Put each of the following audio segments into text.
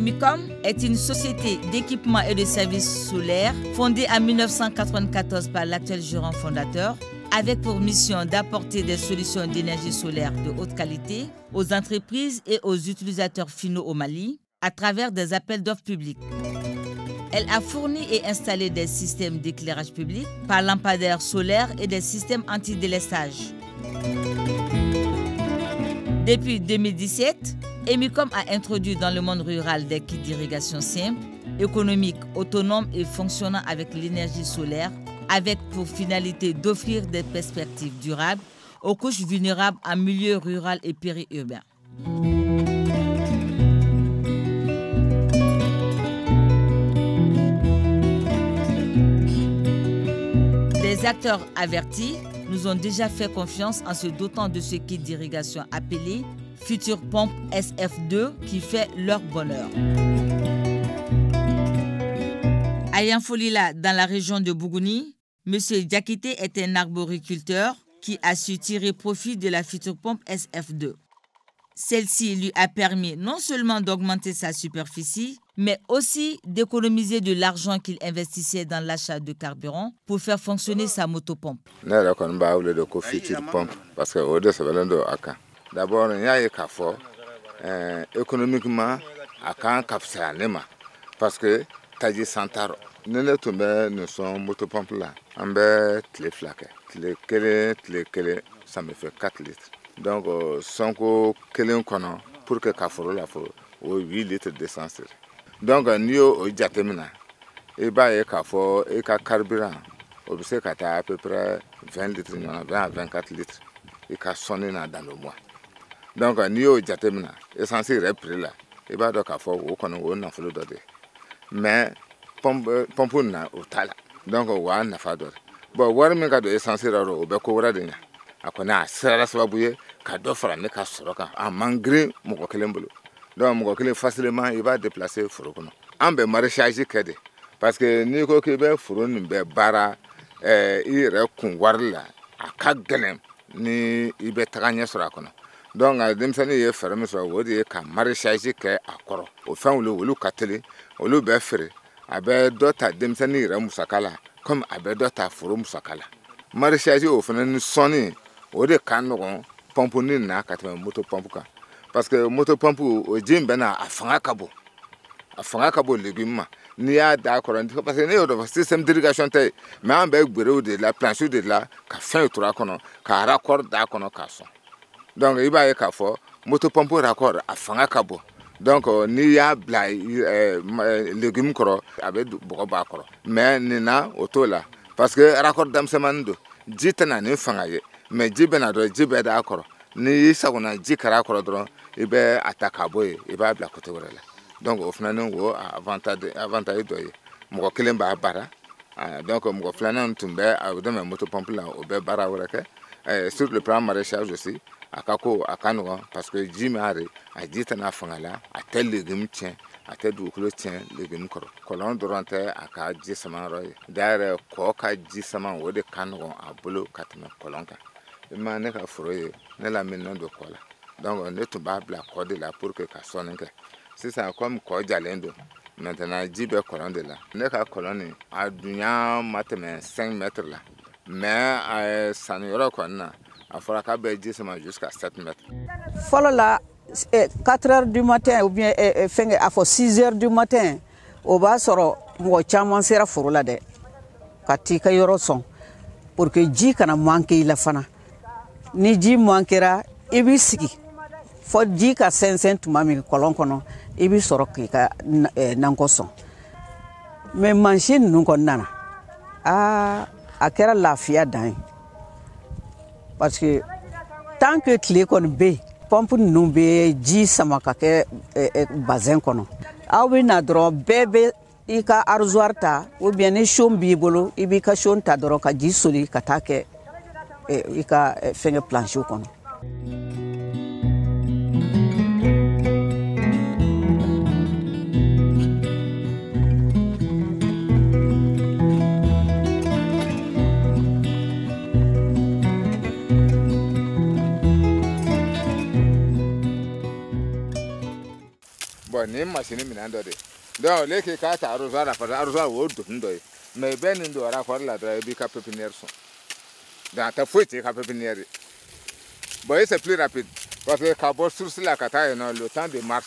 Emicom est une société d'équipement et de services solaires fondée en 1994 par l'actuel gérant fondateur, avec pour mission d'apporter des solutions d'énergie solaire de haute qualité aux entreprises et aux utilisateurs finaux au Mali à travers des appels d'offres publics. Elle a fourni et installé des systèmes d'éclairage public par lampadaires solaires et des systèmes anti-délestage. Depuis 2017, Emicom a introduit dans le monde rural des kits d'irrigation simples, économiques, autonomes et fonctionnant avec l'énergie solaire, avec pour finalité d'offrir des perspectives durables aux couches vulnérables en milieu rural et périurbain. Les acteurs avertis nous ont déjà fait confiance en se dotant de ce kit d'irrigation appelé Future Pompe SF2 qui fait leur bonheur. À Yanfolila, dans la région de Bougouni, M. Diakité est un arboriculteur qui a su tirer profit de la Future Pompe SF2. Celle-ci lui a permis non seulement d'augmenter sa superficie, mais aussi d'économiser de l'argent qu'il investissait dans l'achat de carburant pour faire fonctionner sa motopompe. D'abord, il y a économiquement, parce que Taji Santaro, nous sommes motopompes là, ça me fait 4 litres. Donc, sonko kelen kono pour que kaforo la fo 8 litres d'essence. Donc, nio o jatemina e ba e kafo e ka carburant o bise kata à peu près 20 litres, 20 à 24 litres et ka sonner dans le mois. Donc, nio jatemina essence repris là e ba do kafo o kono o na folo dode. Mais pompe na o tala. Donc, wa na fa dode. Bon, war mi ka do essence ro o be ko wora de nya. Akona sera sababuye ka do fara ne ka soroka en malgré moko kelembolo donc moko kele facilement il va déplacer forokono ambe maraîchage kede parce que ni ko ke be foro ni be bara i re kun warla akagelen ni ibe taganya sora kono donc demsani ye ferme so wodi ka maraîchage ke akoro o fan wolu katele wolu be fere abe dota demsani re musakala comme abe dota foro musakala maraîchage o fana soni o de kan no pompe ni na ka te moto pompe ka parce que moto pompe o jimbe na afanga kabo légumes ni ya da koron parce que ne yo do système d'irrigation te mais en be gbere de la planche de la ka fin 3 kono ka raccord da kono ka so donc iba e ka fo moto pompe raccord afanga kabo donc ni ya bla légumes koro avec boko ba koro mais ni na otola parce que raccord dam semando jitana ni fangaye mais jibe na do jibe da akoro ni sagona jikara akoro dro ibe ataka boy ibe abla kote wala donc au final wo avantage doye mo kelemba bara donc mo flanan tumbe de me moto pompe là obe bara wala ke sur le plan maraîchage aussi akako akano parce que jimare a jitana fangala a tel légumes tient a tel du kilo tient légumes koro kolon dorante aka jisama roy dare ko ka jisama wode kango abolo katme kolonka ma ne ka foroye ne la minno do kola donc ne to ba bla code là pour que ka sonenke c'est ça comme ko jalendo maintenant jibe kolon de là ne ka koloni a dunya mateme 5 mètres là mais ça ne yoro konna a fora ka be jisama jusqu'à 7 mètres folo la 4 heures du matin ou bien à 6 heures du matin au bas soro mo chaman sera foro la de katika yoro son pour que ji kana manquer la fana ni ji manquera ibi sigi fo ji ka sensen tuma mi kolon kono ibi soro ki ka nanko son mais machine nu ko nana a kera lafiya dan parce que tant que clé kon be pompe nu be ji sama ka ke bazin kono awi na dro bebe ika arzoir ta ou bien ni chombi bolo ibi ka chon ta dro ka ji soli ka ta ke ika fenge planche kono bon ni machine mi nando de donc les qui ka ta arrosoir la fa arrosoir wo do ndo mais ben ndo ra ko la dra bi ka pépinière son dans ta fouette ka pépinière bon c'est plus rapide parce que carbone source la kata non le temps de marche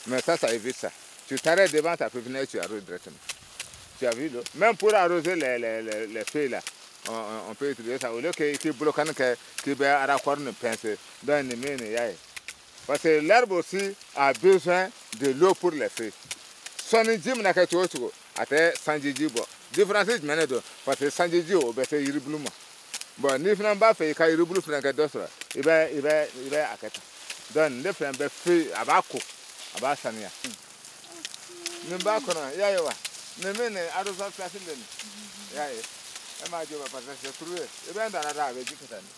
mais ça évite ça tu t'arrêtes devant ta pépinière tu arroses directement tu as vu là même pour arroser les feuilles là on peut utiliser ça au lieu que bloquant que be ara ko ne pince dans les mains yaye parce que l'herbe aussi a besoin de l'eau pour les feuilles son jim na ka to ate sanjiji bo différence mene do parce que sanjiji o be se yiribuluma bon ni fina ba fe ka yiribulu fina ka dosra ibe akata don le fina be feuille abako aba sania nimba kono yaye wa ne mene arosa place ndeni yaye ma jo ba parce que c'est trouvé et ben dans la rave dikatani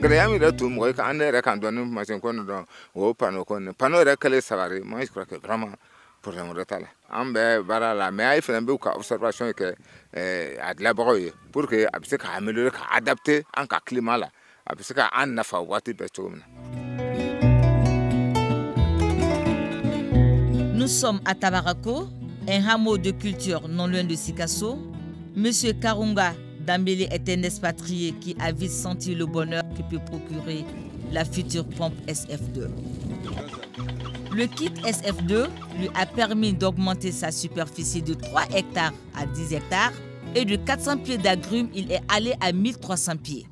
Grayami da tout moi quand on est quand donne machine qu'on don au panneau recalé salarié moi je crois que vraiment pour un retard ambe bara la mais il faut un peu observation que à de labrouiller pour que abse ka améliorer ka adapter en cas climat là abse ka an nafa wati betomna. Nous sommes à Tabarako, un hameau de culture non loin de Sikasso. Monsieur Karunga Dambélé est un expatrié qui a vite senti le bonheur que peut procurer la future pompe SF2. Le kit SF2 lui a permis d'augmenter sa superficie de 3 hectares à 10 hectares et de 400 pieds d'agrumes, il est allé à 1300 pieds.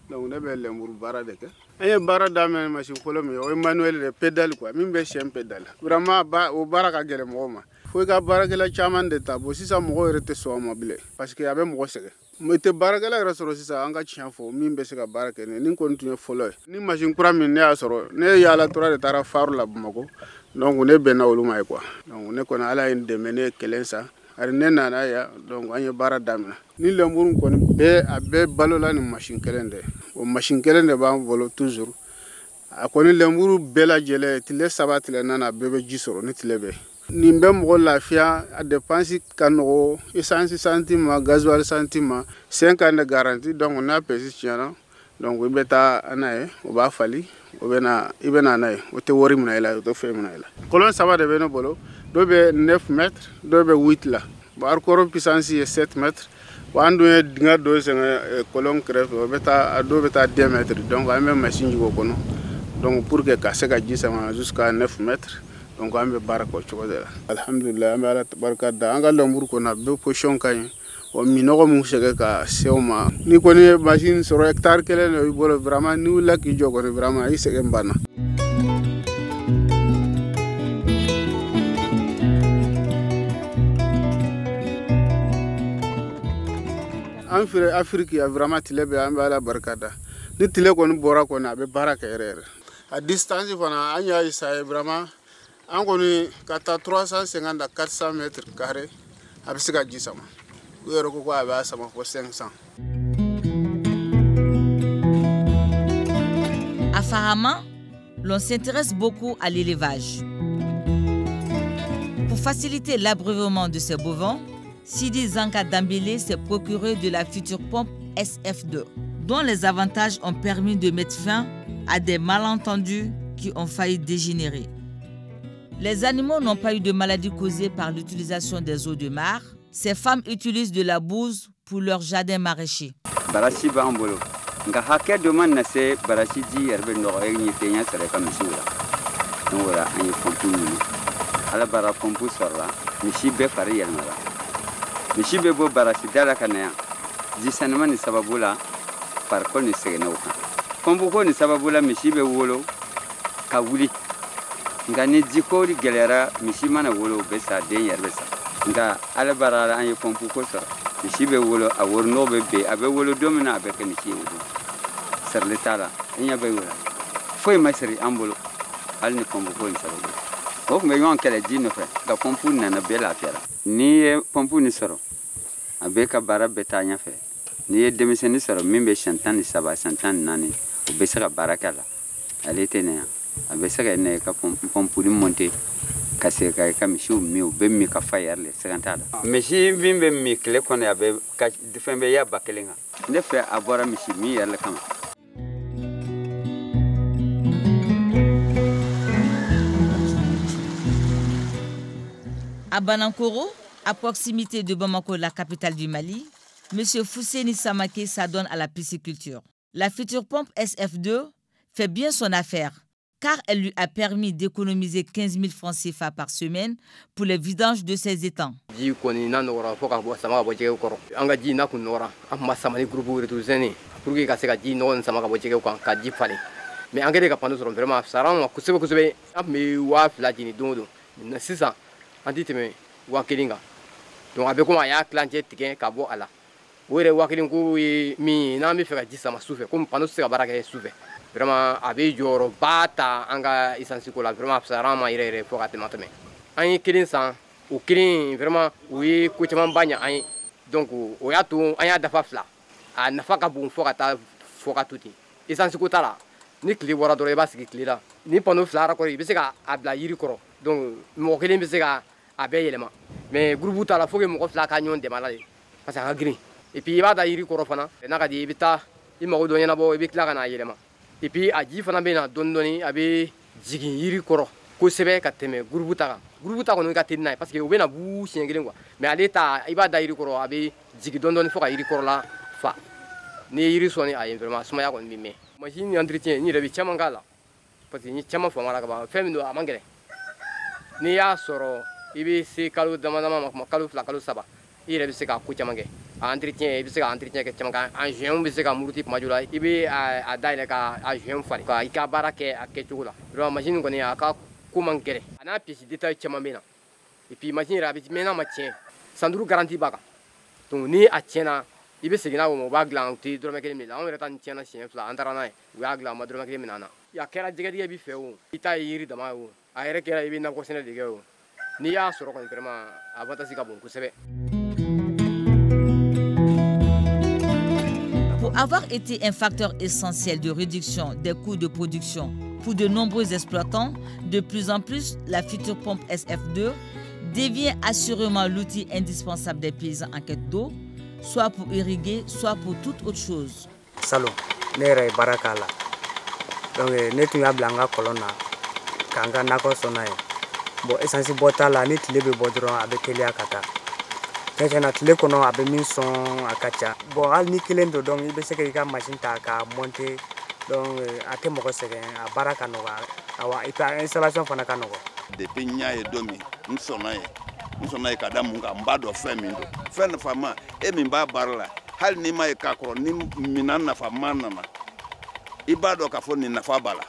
Donc on avait les mourbaras de un bara d'amène machine colombe ou manuel de pédale quoi même be chien pédale vraiment au baraka gele moma faut que baraka la chaman de tabo si ça mo rete so mobile parce que avait mo sege mete baraka la rasoro si ça anga chien fo même be sega baraka ni continue follow ni machine kura min ne asoro ne ya la tora de tara faru la bamako donc on est bena oluma quoi donc on est qu'on a la une demene kelensa ari nena na ya donc anya bara damina ni le murun ko be abe balola ni machine kelende o machine kelende ba volo toujours akoni le muru bela jele tile sabati le nana bebe jisoro ni tilebe ni mbem go lafia a dépense kanro essence centime gasoil centime 5 ans de garantie donc on a payé tiana donc we beta anaye o ba fali o bena ibena anaye o te wori muna ila to fe muna ila kolon saba de beno bolo dobe 9 mètres dobe 8 là bar koro puissance est 7 mètres wandu dinga do senga kolon crève o beta do beta 2 mètres donc a même machine go kono donc pour que ka seka jisama jusqu'à 9 mètres donc ambe barako chokodela alhamdulillah ambe ala baraka da anga lambur ko na be position kany o minogo mu sege ka seoma ni ko ni machine sur hectare kele no bolo vraiment ni la ki jogo vraiment i sege mbana Afrique a vraiment tilebe ambe ala barkada ni tile ko ni bora ko na be baraka erere à distance fana anya isa vraiment en koni kata 350 à 400 mètres carrés abisika jisama uyero ko aba sama ko 500. Apparemment, l'on s'intéresse beaucoup à l'élevage. Pour faciliter l'abreuvement de ces bovins, Sidi Zanka Dambélé s'est procuré de la future pompe SF2, dont les avantages ont permis de mettre fin à des malentendus qui ont failli dégénérer. Les animaux n'ont pas eu de maladie causée par l'utilisation des eaux de mare. Ces femmes utilisent de la bouse pour leur jardin maraîcher. Barashi bambolo. Nga hake doman na se barashi ji yerbe no egni tenya sere ka misura. Nora anyi pompu ni. Ala bara pompu sorra. Mishi be fari yelmara. Mishi be bo barashi dala kanaya. Ji sanama ni sababula par ko ni sege na uka. Pompu ko ni sababula mishi be wolo ka wuli. Nga ni jikori gelera mishi mana wolo be sa den yerbe sa. Nga ala bara anyi pompu ko sorra. Mishi be wolo a worno be abe wolo domina abe ke mishi wolo ser letala nya be wolo foi masri ambolo al ni pompu ko sababu ok me yon kala dino fe da pompu na be la fiera ni pompu ni soro abe ka bara betanya fe ni demiseni soro mimbe chantan saba chantan nani o be sera barakala ale tene abe sera ne ka pompu ni monter ka se ka misiw mi u bɛ mi ka fa yɛrɛ le sɛgɛn t'a la misi min bɛ mi tile kɔnɔ a bɛ ka fɛn bɛ ya 1000 kan ne fɛ a bɔra misi min yɛrɛ le kama. À Banankoro, à proximité de Bamako, la capitale du Mali, M. Fousseni Samaké s'adonne à la pisciculture. La future pompe SF2 fait bien son affaire, car elle lui a permis d'économiser 15 000 francs CFA par semaine pour le vidange de ses étangs. Donc avec comment il y a clanché ticket cabo à la où est walking coup mi n'a mi fait que ça m'a souffert comme pendant ce que souffert vraiment avec joro bata anga essentiel ko la vraiment ça rend ma ire pour atteindre mais un kilin sans au kilin vraiment oui couchement banya un donc o ya tout un ya dafa fla a nafa ka bon faut ka tuti essentiel ko tala ni clé wara do ba sigi clé là ni pendant fla ko bi se ka abla yiri koro donc mo kilin bi se ka abe yelema mais groupe ta la faut que mo fla ka nyon de malade parce que gris et puis il va da yiri koro fana na ka di bita il ma do nyana bo e bi kla kana yelema et puis a ji fana be na don doni abe jigin yiri koro ko sebe ka teme groupe ta ko no ka tinna parce que o be na bu singelen quoi mais ale ta il va da yiri koro abe jigi don doni fo ka yiri koro la fa ni yiri soni ay vraiment suma ya ko mi me machine entretien ni rebi chama ngala parce que ni chama fo mala ka ba femi do amangere ni ya soro ibi se kalu dama kalu fla kalu saba ire bi se ka ku chama ge entretien ibi se ka entretien ke chama ka en juin bi se ka muruti majula ibi a daile ka a juin fari ka ika barake a ke chugula ro machine ko ni aka ku mangere ana pièce détail chama bena et puis machine rabi mena ma tien sanduru garantie baka donc ni a tiena ibi se gina mo ba glan ti do me ke mi la on reta tiena chien fla antara na wa glan ma do me ke mi nana ya kera diga bi feo ita yiri dama o a ere kera ibi na ko sene diga o. Pour avoir été un facteur essentiel de réduction des coûts de production pour de nombreux exploitants, de plus en plus, la future pompe SF2 devient assurément l'outil indispensable des paysans en quête d'eau, soit pour irriguer, soit pour toute autre chose. Salon, nere barakala. Donc, netu ya blanga kolona, kanga nako sonae. Bon essentiel botala ni tile be bodron avec kelia kata tena tile kono abe min son akacha bon al ni kilen do donc ibe seke ka machine ta ka monter donc ate moko seke a baraka no awa ita installation fana ka no depuis nya e domi nsona e kada munga mbado femi ndo fen fama e mi ba barla hal ni mai ka kro ni minana fama na ibado ka fo ni na fa bala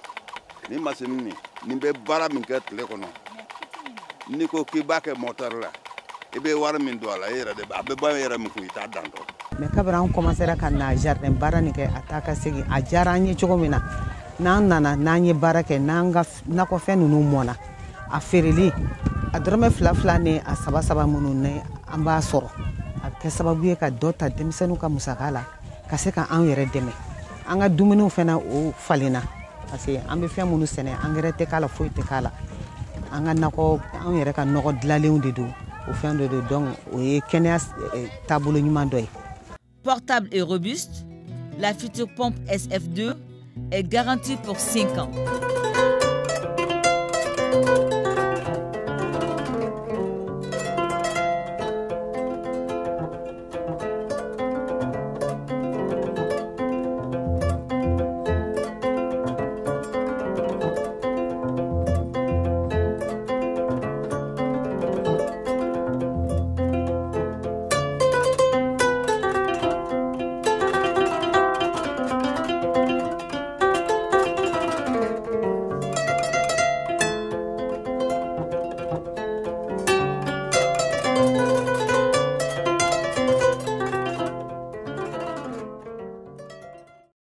ni masini ni be bara min ka tile kono niko kibake moteur la ibe war min do la yera de abe ba yera mi ku ita dando mais kabra on commencer ka na jardin barani ke ataka segi a jaranye chogomina nan nana nanye barake nanga nako fenu no mona a fereli a drame fla ne a saba munu ne amba soro a ke sababu ye ka dota demisenu ka musakala ka se ka an yere deme anga dumunu fena o falena parce que ambe fe munu sene engrais te kala foi te kala anga nako an yere ka nogo dlalenw de do au fin de donc o kenya tableau nyuma doy. Portable et robuste, la future pompe SF2 est garantie pour 5 ans.